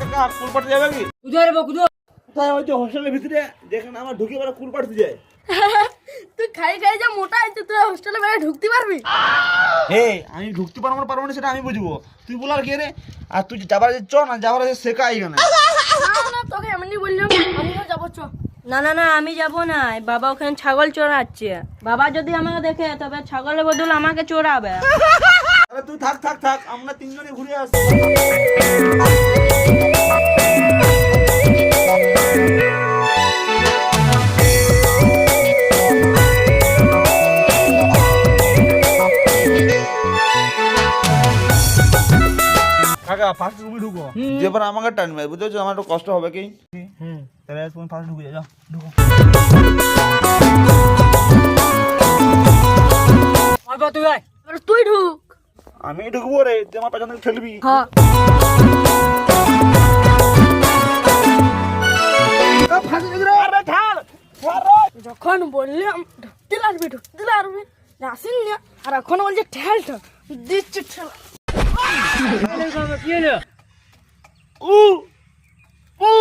কাকা কুল পাড়তে যাবে কি? কোথায় রে কোথায়? কোথায় ওই যে হোস্টেলের ভিতরে যেখানে আমার ঢুকে বেড়া কুল পাড়তে যায়। তুই খাই খাই যা মোটা আছে, তুই হোস্টেলে বাইরে ঢুকতে পারবি? হে আমি ঢুকতে পারবো না সেটা আমি বুঝবো, তুই বলার কে রে? আর তুই যাবার আছে চ না, যাবার আছে শেখা এখানে। না তোকে এমনি বললাম, আমিও যাবো চ। না না না আমি যাব না, বাবা ওখানে ছাগল চড়াচ্ছে। বাবা যদি আমাকে দেখে তবে ছাগলের বদলে আমাকে চড়াবে। আরে তুই থাক থাক থাক, আমরা তিনজনে ঘুরে আসি। কাকা ফার্স্ট রুমে ঢুকো, যেবার আমাকে টানবে, বুঝেছো? আমার একটু কষ্ট হবে কি। তাহলে তুমি ফার্স্ট ঢুকে যাও, ঢুকো। তুই আয়। আরে তুই ঢুক। আমি ঢুকবো রে, তুই আমার পেছন থেকে ঠেলবি। হ্যাঁ আরে ঠাল যখন বললাম ঢুকতে পারবি আসিন না, আর এখন বলছে ঠেল ঠেল দিচ্ছি ঠেলা। কি হলো? উ উ